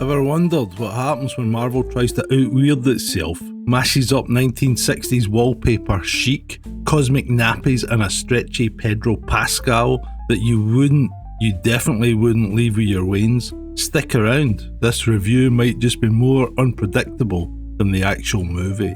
Ever wondered what happens when Marvel tries to out-weird itself, mashes up 1960s wallpaper chic, cosmic nappies and a stretchy Pedro Pascal that you definitely wouldn't leave with your weans? Stick around, this review might just be more unpredictable than the actual movie.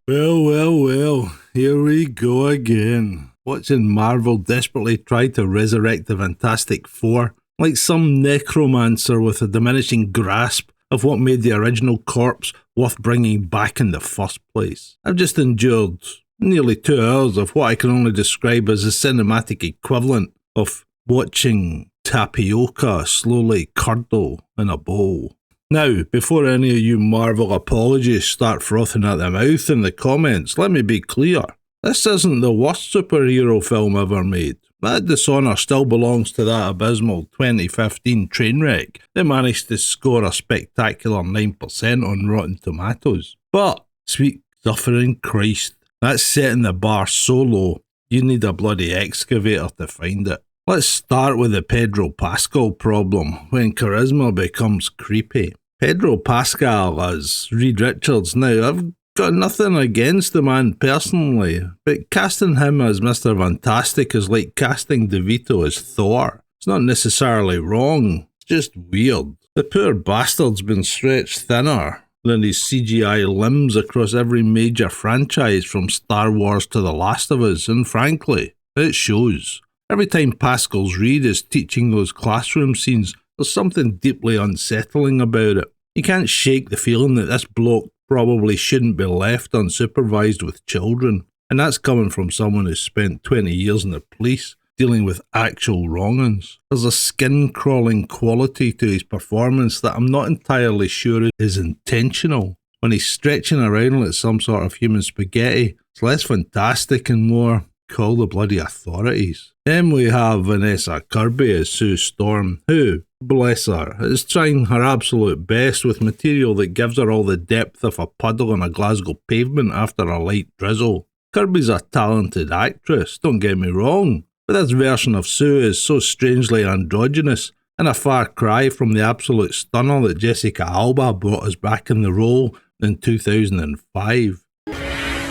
Well, here we go again. Watching Marvel desperately try to resurrect the Fantastic Four, like some necromancer with a diminishing grasp of what made the original corpse worth bringing back in the first place. I've just endured nearly 2 hours of what I can only describe as a cinematic equivalent of watching tapioca slowly curdle in a bowl. Now, before any of you Marvel apologists start frothing at the mouth in the comments, let me be clear. This isn't the worst superhero film ever made. That dishonour still belongs to that abysmal 2015 Trainwreck that managed to score a spectacular 9% on Rotten Tomatoes. But, sweet suffering Christ, that's setting the bar so low, you need a bloody excavator to find it. Let's start with the Pedro Pascal problem, when charisma becomes creepy. Pedro Pascal as Reed Richards. Now, I've got nothing against the man personally, but casting him as Mr. Fantastic is like casting DeVito as Thor. It's not necessarily wrong, it's just weird. The poor bastard's been stretched thinner than his CGI limbs across every major franchise from Star Wars to The Last of Us, and frankly, it shows. Every time Pascal's Reed is teaching those classroom scenes, there's something deeply unsettling about it. You can't shake the feeling that this bloke probably shouldn't be left unsupervised with children, and that's coming from someone who's spent 20 years in the police dealing with actual wrong'uns. There's a skin-crawling quality to his performance that I'm not entirely sure is intentional. When he's stretching around like some sort of human spaghetti, it's less fantastic and more call the bloody authorities. Then we have Vanessa Kirby as Sue Storm, who, bless her, is trying her absolute best with material that gives her all the depth of a puddle on a Glasgow pavement after a light drizzle. Kirby's a talented actress, don't get me wrong, but this version of Sue is so strangely androgynous, and a far cry from the absolute stunner that Jessica Alba brought us back in the role in 2005.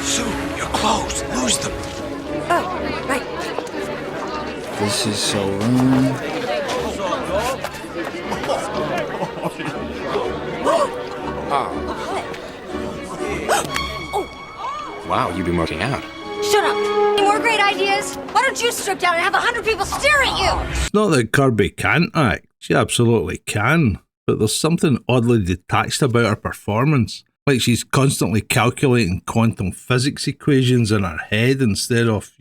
Sue, your clothes, lose them. Oh, right. This is so wrong. Wow, you've been working out. Shut up. Any more great ideas? Why don't you strip down and have 100 people stare at you? It's not that Kirby can't act, she absolutely can, but there's something oddly detached about her performance, like she's constantly calculating quantum physics equations in her head instead of,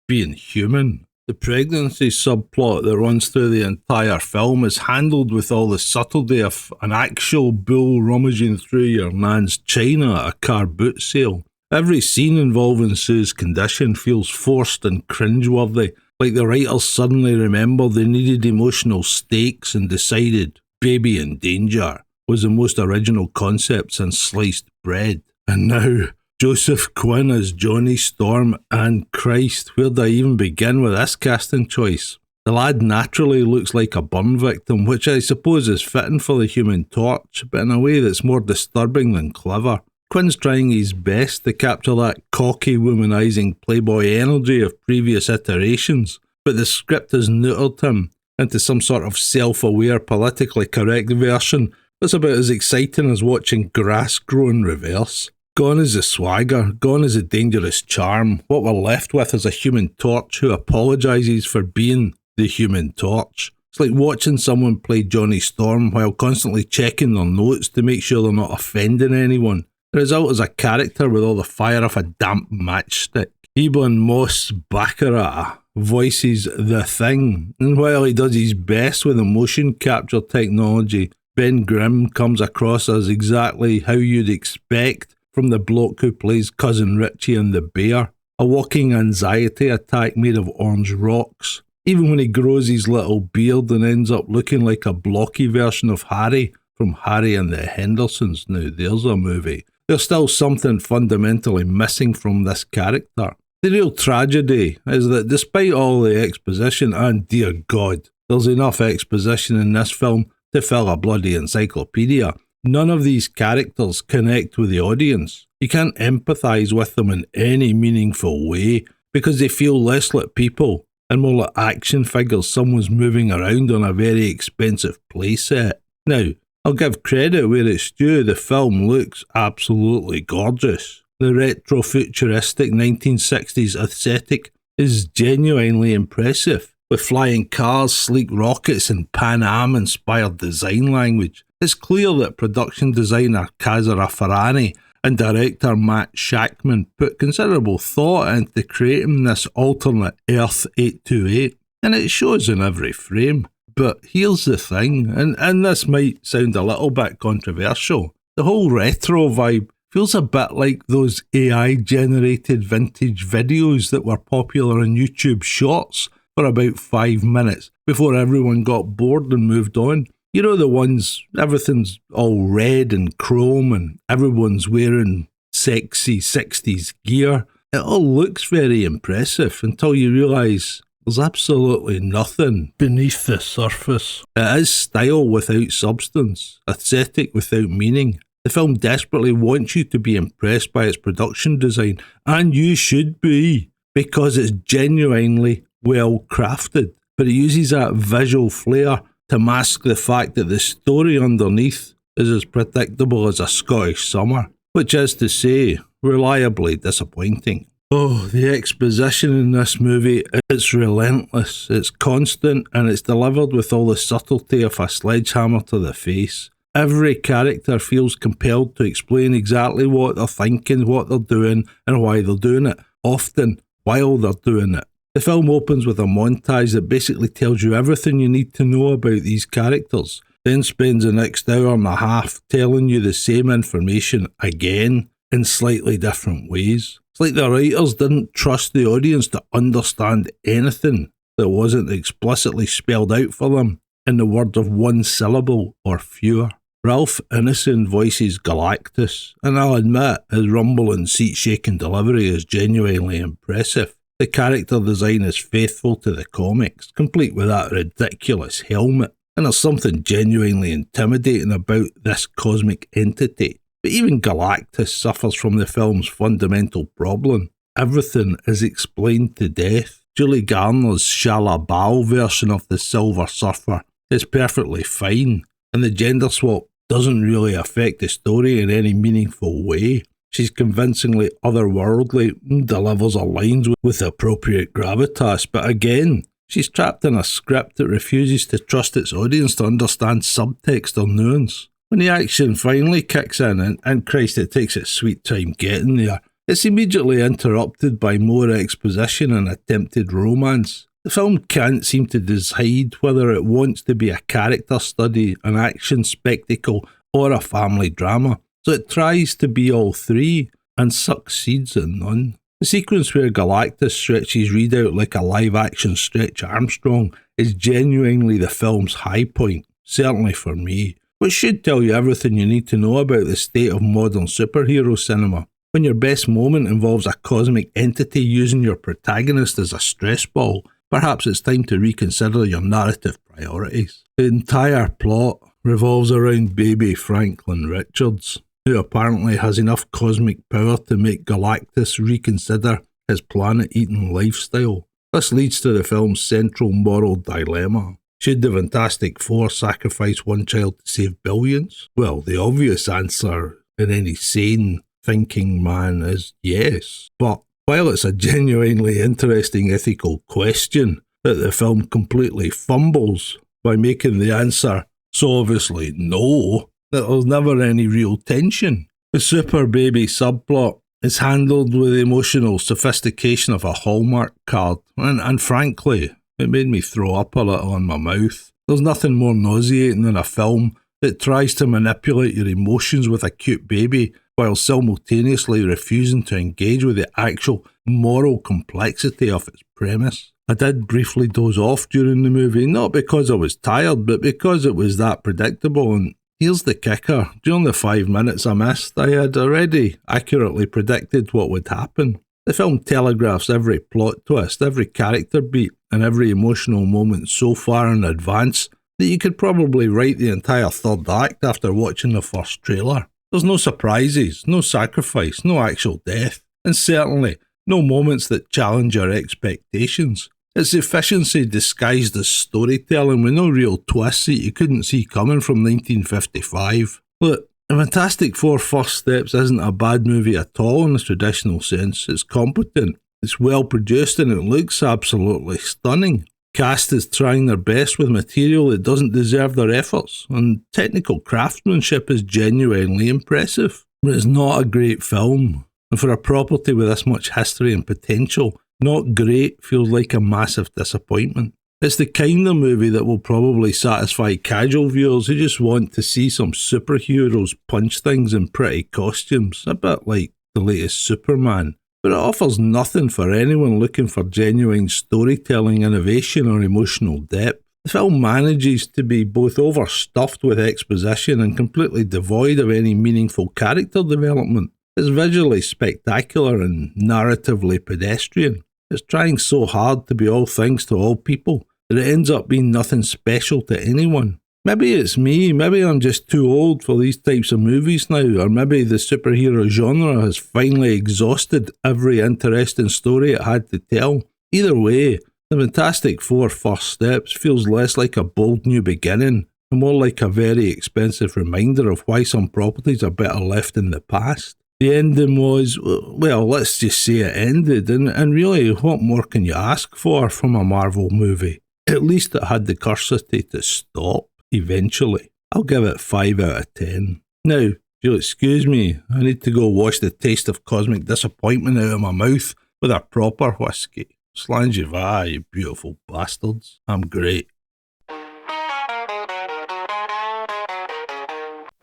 being human. The pregnancy subplot that runs through the entire film is handled with all the subtlety of an actual bull rummaging through your nan's china at a car boot sale. Every scene involving Sue's condition feels forced and cringeworthy, like the writers suddenly remembered they needed emotional stakes and decided baby in danger was the most original concept since sliced bread. And now, Joseph Quinn as Johnny Storm, and Christ, where'd I even begin with this casting choice? The lad naturally looks like a burn victim, which I suppose is fitting for the Human Torch, but in a way that's more disturbing than clever. Quinn's trying his best to capture that cocky, womanising playboy energy of previous iterations, but the script has neutered him into some sort of self-aware, politically correct version that's about as exciting as watching grass grow in reverse. Gone is the swagger, gone is the dangerous charm. What we're left with is a Human Torch who apologises for being the Human Torch. It's like watching someone play Johnny Storm while constantly checking their notes to make sure they're not offending anyone. The result is a character with all the fire of a damp matchstick. Ebon Moss Baccarat voices the Thing, and while he does his best with the motion capture technology, Ben Grimm comes across as exactly how you'd expect from the bloke who plays Cousin Richie in The Bear, a walking anxiety attack made of orange rocks. Even when he grows his little beard and ends up looking like a blocky version of Harry from Harry and the Hendersons. Now there's a movie. There's still something fundamentally missing from this character. The real tragedy is that despite all the exposition and, dear God, There's enough exposition in this film to fill a bloody encyclopedia. None of these characters connect with the audience. You can't empathise with them in any meaningful way because they feel less like people and more like action figures someone's moving around on a very expensive playset. Now, I'll give credit where it's due, the film looks absolutely gorgeous. The retro-futuristic 1960s aesthetic is genuinely impressive, with flying cars, sleek rockets and Pan Am-inspired design language. It's clear that production designer Kazara Farani and director Matt Shackman put considerable thought into creating this alternate Earth 828, and it shows in every frame. But here's the thing, and this might sound a little bit controversial, the whole retro vibe feels a bit like those AI-generated vintage videos that were popular on YouTube Shorts for about 5 minutes before everyone got bored and moved on. You know, the ones, everything's all red and chrome and everyone's wearing sexy 60s gear. It all looks very impressive until you realise there's absolutely nothing beneath the surface. It is style without substance, aesthetic without meaning. The film desperately wants you to be impressed by its production design, and you should be, because it's genuinely well crafted. But it uses that visual flair to mask the fact that the story underneath is as predictable as a Scottish summer, which is to say, reliably disappointing. Oh, the exposition in this movie, it's relentless, it's constant, and it's delivered with all the subtlety of a sledgehammer to the face. Every character feels compelled to explain exactly what they're thinking, what they're doing, and why they're doing it, often while they're doing it. The film opens with a montage that basically tells you everything you need to know about these characters, then spends the next hour and a half telling you the same information again in slightly different ways. It's like the writers didn't trust the audience to understand anything that wasn't explicitly spelled out for them in the words of one syllable or fewer. Ralph Ineson voices Galactus, and I'll admit his rumble and seat-shaking delivery is genuinely impressive. The character design is faithful to the comics, complete with that ridiculous helmet, and there's something genuinely intimidating about this cosmic entity. But even Galactus suffers from the film's fundamental problem. Everything is explained to death. Julie Garner's Shala Bal version of the Silver Surfer is perfectly fine, and the gender swap doesn't really affect the story in any meaningful way. She's convincingly otherworldly and delivers her lines with appropriate gravitas, but again, she's trapped in a script that refuses to trust its audience to understand subtext or nuance. When the action finally kicks in, and Christ, it takes its sweet time getting there, it's immediately interrupted by more exposition and attempted romance. The film can't seem to decide whether it wants to be a character study, an action spectacle, or a family drama. So it tries to be all three, and succeeds in none. The sequence where Galactus stretches Reed out like a live-action Stretch Armstrong is genuinely the film's high point, certainly for me, which should tell you everything you need to know about the state of modern superhero cinema. When your best moment involves a cosmic entity using your protagonist as a stress ball, perhaps it's time to reconsider your narrative priorities. The entire plot revolves around baby Franklin Richards, who apparently has enough cosmic power to make Galactus reconsider his planet-eating lifestyle. This leads to the film's central moral dilemma. Should the Fantastic Four sacrifice one child to save billions? Well, the obvious answer in any sane thinking man is yes. But while it's a genuinely interesting ethical question that the film completely fumbles by making the answer so obviously no, that there's never any real tension. The super baby subplot is handled with the emotional sophistication of a Hallmark card, and frankly, it made me throw up a little in my mouth. There's nothing more nauseating than a film that tries to manipulate your emotions with a cute baby while simultaneously refusing to engage with the actual moral complexity of its premise. I did briefly doze off during the movie, not because I was tired, but because it was that predictable. And here's the kicker. During the 5 minutes I missed, I had already accurately predicted what would happen. The film telegraphs every plot twist, every character beat, and every emotional moment so far in advance that you could probably write the entire third act after watching the first trailer. There's no surprises, no sacrifice, no actual death, and certainly no moments that challenge your expectations. It's efficiency disguised as storytelling with no real twists that you couldn't see coming from 1955. Look, The Fantastic Four First Steps isn't a bad movie at all in the traditional sense. It's competent, it's well produced, and it looks absolutely stunning. Cast is trying their best with material that doesn't deserve their efforts, and technical craftsmanship is genuinely impressive. But it's not a great film, and for a property with this much history and potential, not great feels like a massive disappointment. It's the kind of movie that will probably satisfy casual viewers who just want to see some superheroes punch things in pretty costumes, a bit like the latest Superman. But it offers nothing for anyone looking for genuine storytelling, innovation, or emotional depth. The film manages to be both overstuffed with exposition and completely devoid of any meaningful character development. It's visually spectacular and narratively pedestrian. It's trying so hard to be all things to all people that it ends up being nothing special to anyone. Maybe it's me, maybe I'm just too old for these types of movies now, or maybe the superhero genre has finally exhausted every interesting story it had to tell. Either way, The Fantastic Four First Steps feels less like a bold new beginning and more like a very expensive reminder of why some properties are better left in the past. The ending was, well, let's just say it ended, and really, what more can you ask for from a Marvel movie? At least it had the curiosity to stop. Eventually. I'll give it 5 out of 10. Now, if you'll excuse me, I need to go wash the taste of cosmic disappointment out of my mouth with a proper whiskey. Slangiva, you beautiful bastards. I'm great.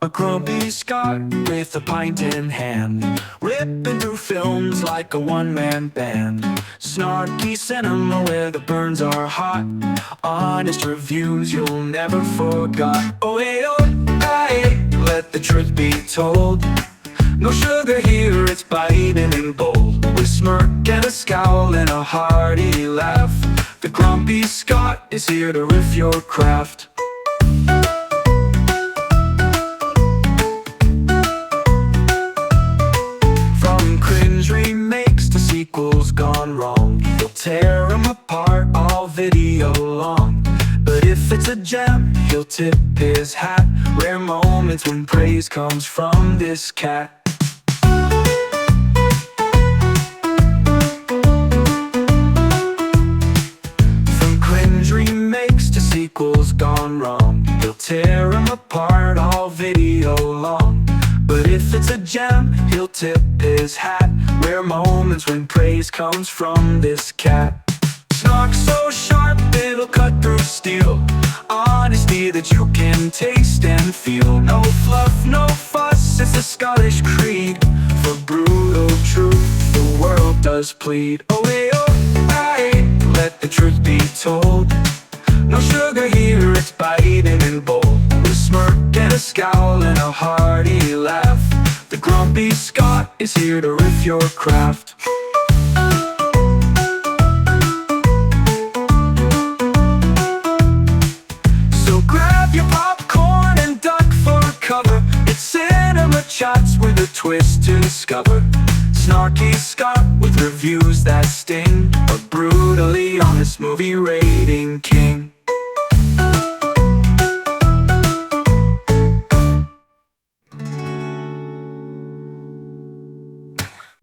A grumpy Scot with a pint in hand, ripping through films like a one-man band. Snarky cinema where the burns are hot, honest reviews you'll never forgot. Oh hey, oh hey, let the truth be told. No sugar here, it's biting and bold. With smirk and a scowl and a hearty laugh, the Grumpy Scot is here to riff your craft. Remakes to sequels gone wrong, he'll tear them apart all video long. But if it's a gem, he'll tip his hat. Rare moments when praise comes from this cat. From cringe remakes to sequels gone wrong, he'll tear them apart all video long. But if it's a gem, he'll tip his hat. Rare moments when praise comes from this cat. Snark so sharp it'll cut through steel. Honesty that you can taste and feel. No fluff, no fuss, it's the Scottish creed. For brutal truth, the world does plead. Oh hey, oh hey, let the truth be told. No sugar here, it's biting and bold. With a smirk and a scowl and a hearty laugh, the Grumpy Scot is here to riff your craft. So grab your popcorn and duck for cover. It's cinema chats with a twist to discover. Snarky Scot with reviews that sting, a brutally honest movie rating king.